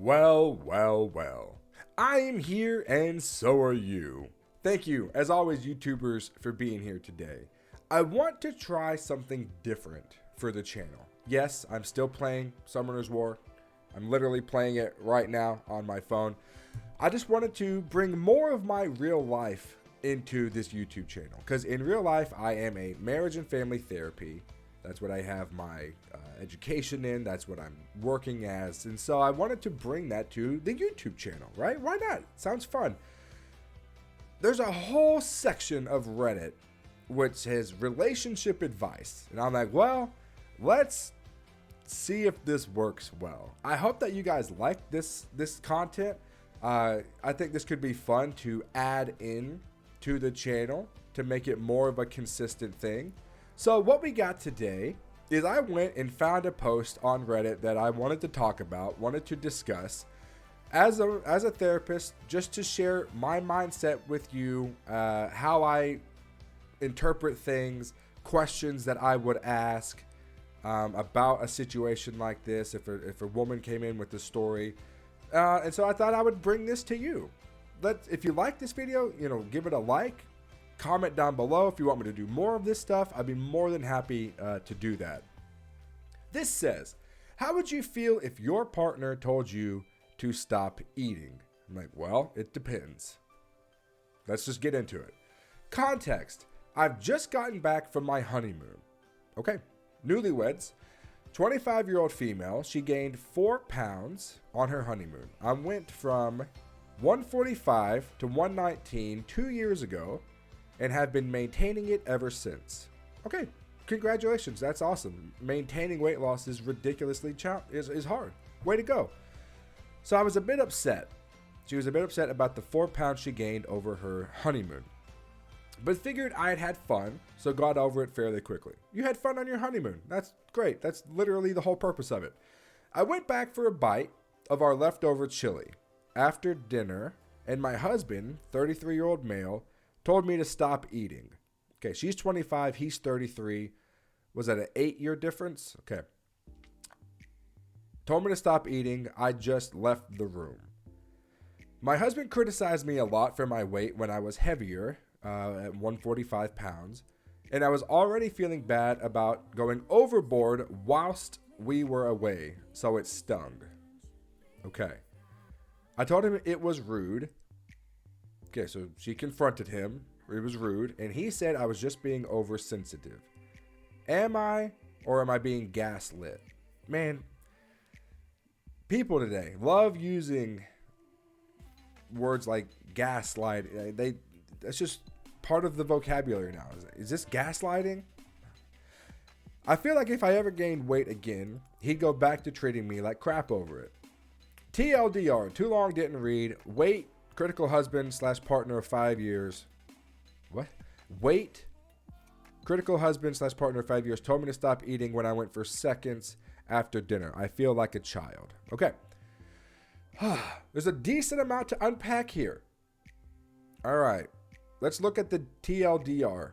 Well, well, well. I am here and so are you. Thank you, as always, YouTubers, for being here today. I want to try something different for the channel. Yes, I'm still playing Summoner's War. I'm literally playing it right now on my phone. I just wanted to bring more of my real life into this YouTube channel. Because in real life, I am a marriage and family therapy. That's what I have my education in. That's what I'm working as. And so I wanted to bring that to the YouTube channel, right? Why not? Sounds fun. There's a whole section of Reddit which has relationship advice. And I'm like, well, let's see if this works well. I hope that you guys like this content. I think this could be fun to add in to the channel to make it more of a consistent thing. So what we got today is I went and found a post on Reddit that I wanted to talk about, wanted to discuss as a therapist, just to share my mindset with you, how I interpret things, questions that I would ask about a situation like this if a woman came in with a story. And so I thought I would bring this to you. If you like this video, give it a like. Comment down below if you want me to do more of this stuff. I'd be more than happy to do that. This says, how would you feel if your partner told you to stop eating? I'm like, well, it depends. Let's just get into it. Context. I've just gotten back from my honeymoon. Okay. Newlyweds. 25-year-old female. She gained 4 pounds on her honeymoon. I went from 145 to 119 2 years ago, and have been maintaining it ever since. Okay, congratulations, that's awesome. Maintaining weight loss is ridiculously is hard. Way to go. So I was a bit upset. She was a bit upset about the 4 pounds she gained over her honeymoon. But figured I had fun, so got over it fairly quickly. You had fun on your honeymoon. That's great. That's literally the whole purpose of it. I went back for a bite of our leftover chili after dinner, and my husband, 33-year-old male, told me to stop eating. Okay, she's 25, he's 33. Was that an 8-year difference? Okay. Told me to stop eating. I just left the room. My husband criticized me a lot for my weight when I was heavier, at 145 pounds. And I was already feeling bad about going overboard whilst we were away. So it stung. Okay. I told him it was rude. Okay, so she confronted him. It was rude. And he said I was just being oversensitive. Am I, or am I being gaslit? Man, people today love using words like gaslight. That's just part of the vocabulary now. Is this gaslighting? I feel like if I ever gained weight again, he'd go back to treating me like crap over it. TLDR, too long, didn't read. Weight. Critical husband / partner of 5 years. What? Wait. Critical husband / partner of 5 years told me to stop eating when I went for seconds after dinner. I feel like a child. Okay. There's a decent amount to unpack here. All right. Let's look at the TLDR.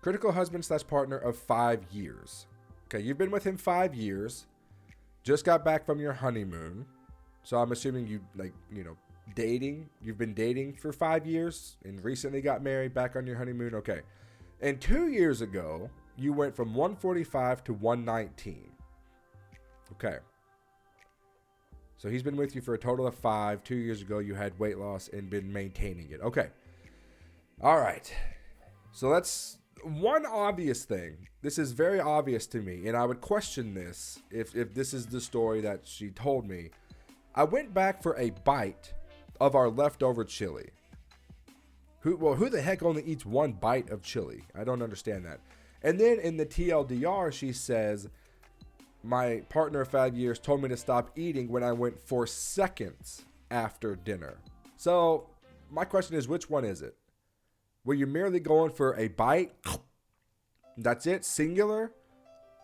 Critical husband / partner of 5 years. Okay, you've been with him 5 years. Just got back from your honeymoon. So I'm assuming you dating. You've been dating for 5 years and recently got married, back on your honeymoon. Okay. And 2 years ago, you went from 145 to 119. Okay. So he's been with you for a total of 5. 2 years ago, you had weight loss and been maintaining it. Okay. All right. So that's one obvious thing. This is very obvious to me, and I would question this if this is the story that she told me. I went back for a bite of our leftover chili. Who the heck only eats one bite of chili? I don't understand that. And then in the TLDR, she says, my partner of 5 years told me to stop eating when I went for seconds after dinner. So my question is, which one is it? Were you merely going for a bite? That's it, singular?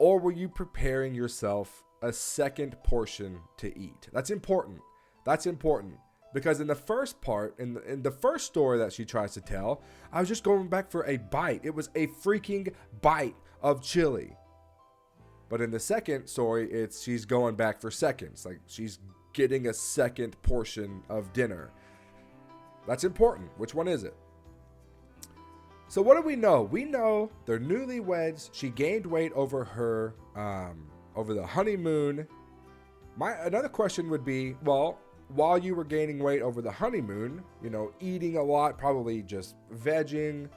Or were you preparing yourself a second portion to eat? That's important. That's important. Because in the first part, in the first story that she tries to tell, I was just going back for a bite. It was a freaking bite of chili. But in the second story, it's she's going back for seconds. Like she's getting a second portion of dinner. That's important. Which one is it? So what do we know? We know they're newlyweds. She gained weight over her over the honeymoon. Another question would be, well, while you were gaining weight over the honeymoon, eating a lot, probably just vegging,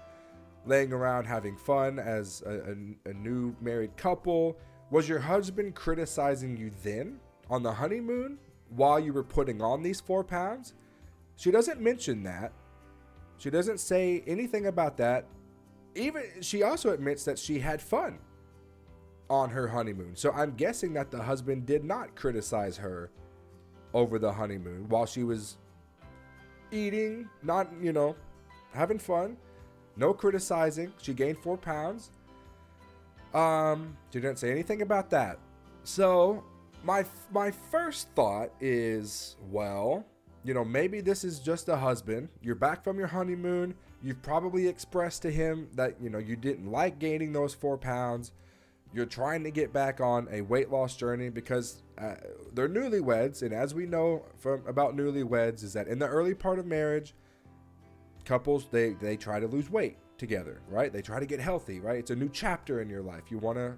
laying around having fun as a new married couple, was your husband criticizing you then on the honeymoon while you were putting on these 4 pounds? She doesn't mention that. She doesn't say anything about that. Even she also admits that she had fun on her honeymoon. So I'm guessing that the husband did not criticize her over the honeymoon while she was eating, not, having fun. No criticizing. She gained 4 pounds. She didn't say anything about that. So my first thought is, well, maybe this is just a husband. You're back from your honeymoon. You've probably expressed to him that, you didn't like gaining those 4 pounds. You're trying to get back on a weight loss journey because they're newlyweds. And as we know about newlyweds is that in the early part of marriage, couples, they try to lose weight together, right? They try to get healthy, right? It's a new chapter in your life. You want to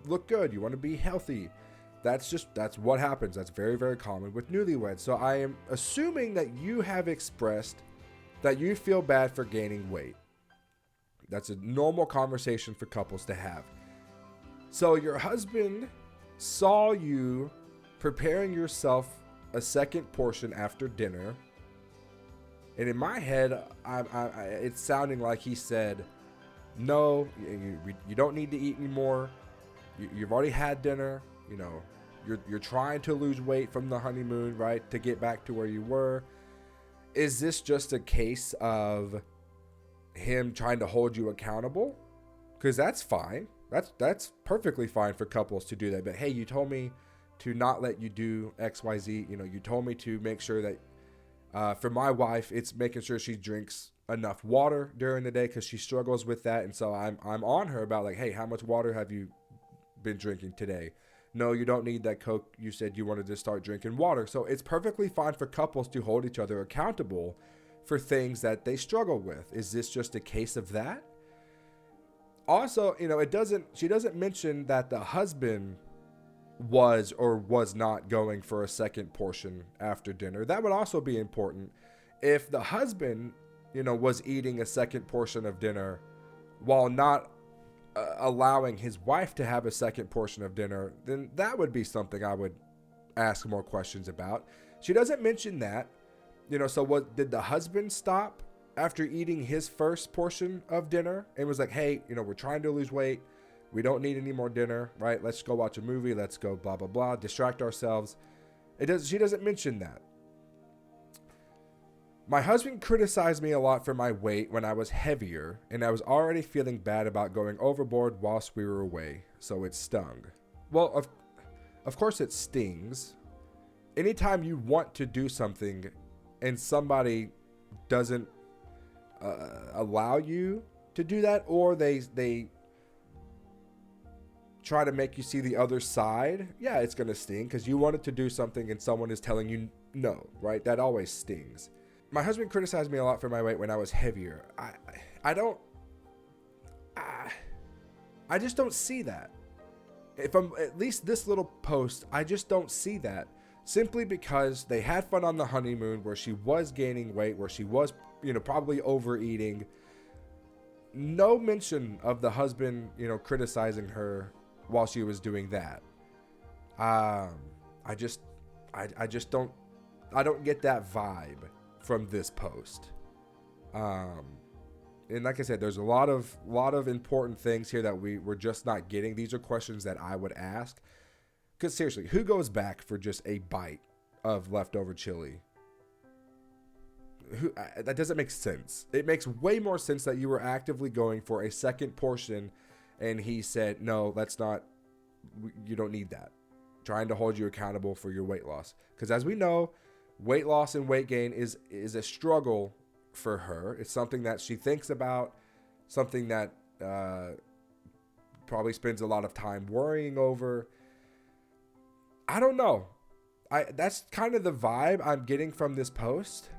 look good. You want to be healthy. That's what happens. That's very, very common with newlyweds. So I am assuming that you have expressed that you feel bad for gaining weight. That's a normal conversation for couples to have. So your husband saw you preparing yourself a second portion after dinner. And in my head, it's sounding like he said, no, you don't need to eat anymore. You've already had dinner. You're trying to lose weight from the honeymoon, right? To get back to where you were. Is this just a case of him trying to hold you accountable? Because that's fine. That's perfectly fine for couples to do that. But hey, you told me to not let you do XYZ. You told me to make sure that for my wife, it's making sure she drinks enough water during the day because she struggles with that. And so I'm on her about like, hey, how much water have you been drinking today? No, you don't need that Coke. You said you wanted to start drinking water. So it's perfectly fine for couples to hold each other accountable for things that they struggle with. Is this just a case of that? Also, she doesn't mention that the husband was or was not going for a second portion after dinner. That would also be important. If the husband, was eating a second portion of dinner while not allowing his wife to have a second portion of dinner, then that would be something I would ask more questions about. She doesn't mention that. So what did the husband stop after eating his first portion of dinner and was like, hey, we're trying to lose weight. We don't need any more dinner, right? Let's go watch a movie. Let's go blah, blah, blah. Distract ourselves. She doesn't mention that. My husband criticized me a lot for my weight when I was heavier, and I was already feeling bad about going overboard whilst we were away, so it stung. Well, of course it stings. Anytime you want to do something and somebody doesn't allow you to do that, or they try to make you see the other side, yeah, it's going to sting because you wanted to do something and someone is telling you no, right? That always stings. My husband criticized me a lot for my weight when I was heavier. I just don't see that. If I'm at least this little post, I just don't see that. Simply because they had fun on the honeymoon where she was gaining weight, where she was, probably overeating. No mention of the husband, criticizing her while she was doing that. I don't get that vibe from this post. And like I said, there's a lot of important things here that we're just not getting. These are questions that I would ask. Because seriously, who goes back for just a bite of leftover chili? That doesn't make sense. It makes way more sense that you were actively going for a second portion and he said, no, that's not, you don't need that. Trying to hold you accountable for your weight loss. Because as we know, weight loss and weight gain is a struggle for her. It's something that she thinks about, something that probably spends a lot of time worrying over. I don't know. That's kind of the vibe I'm getting from this post.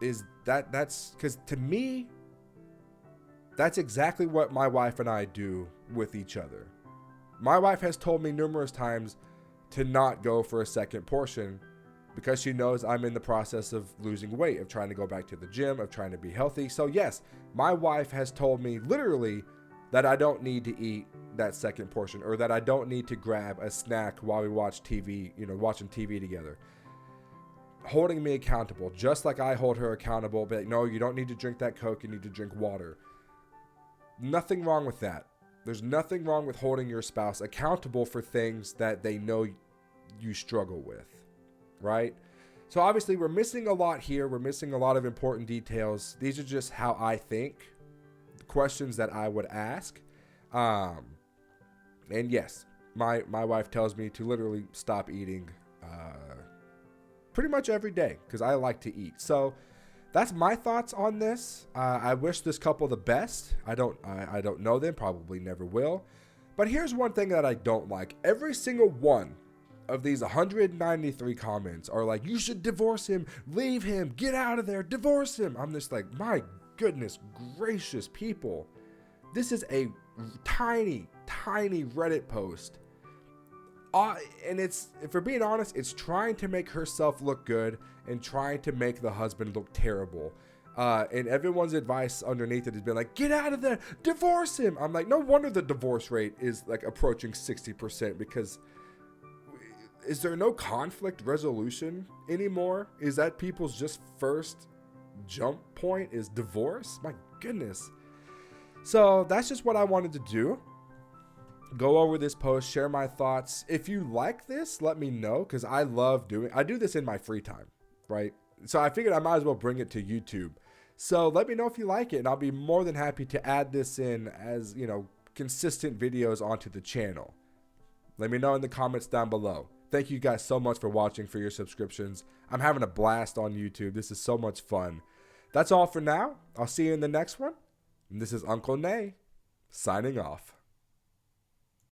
Is that's because to me, that's exactly what my wife and I do with each other. My wife has told me numerous times to not go for a second portion because she knows I'm in the process of losing weight, of trying to go back to the gym, of trying to be healthy. So yes, my wife has told me literally that I don't need to eat that second portion, or that I don't need to grab a snack while we watch TV, watching TV together. Holding me accountable, just like I hold her accountable, but no, you don't need to drink that Coke, you need to drink water. Nothing wrong with that. There's nothing wrong with holding your spouse accountable for things that they know you struggle with, right? So obviously we're missing a lot here. We're missing a lot of important details. These are just how I think, the questions that I would ask. And yes, my wife tells me to literally stop eating pretty much every day because I like to eat. So that's my thoughts on this. I wish this couple the best. I don't know them, probably never will. But here's one thing that I don't like. Every single one of these 193 comments are like, you should divorce him, leave him, get out of there, divorce him. I'm just like, my goodness gracious, people. This is a tiny Reddit post. And it's, if we're being honest, it's trying to make herself look good and trying to make the husband look terrible. And everyone's advice underneath it has been like, get out of there, divorce him. I'm like, no wonder the divorce rate is like approaching 60%, because is there no conflict resolution anymore? Is that people's just first jump point is divorce? My goodness. So that's just what I wanted to do. Go over this post, share my thoughts. If you like this, let me know, because I do this in my free time, right? So I figured I might as well bring it to YouTube. So let me know if you like it, and I'll be more than happy to add this in as, consistent videos onto the channel. Let me know in the comments down below. Thank you guys so much for watching, for your subscriptions. I'm having a blast on YouTube. This is so much fun. That's all for now. I'll see you in the next one. And this is Uncle Nay, signing off.